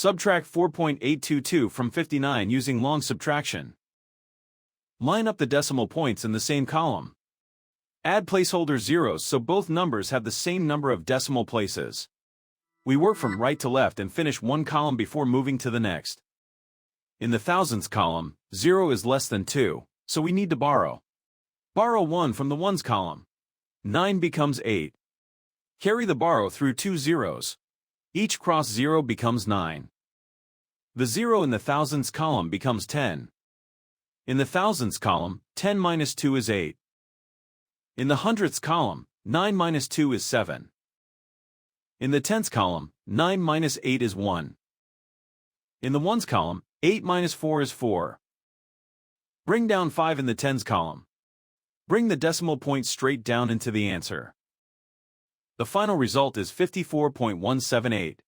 Subtract 4.822 from 59 using long subtraction. Line up the decimal points in the same column. Add placeholder zeros so both numbers have the same number of decimal places. We work from right to left and finish one column before moving to the next. In the thousands column, 0 is less than 2, so we need to borrow. Borrow 1 from the ones column. 9 becomes 8. Carry the borrow through 2 zeros. Each cross 0 becomes 9. The 0 in the thousands column becomes 10. In the thousands column, 10 minus 2 is 8. In the hundredths column, 9 minus 2 is 7. In the tenths column, 9 minus 8 is 1. In the ones column, 8 minus 4 is 4. Bring down 5 in the tens column. Bring the decimal point straight down into the answer. The final result is 54.178.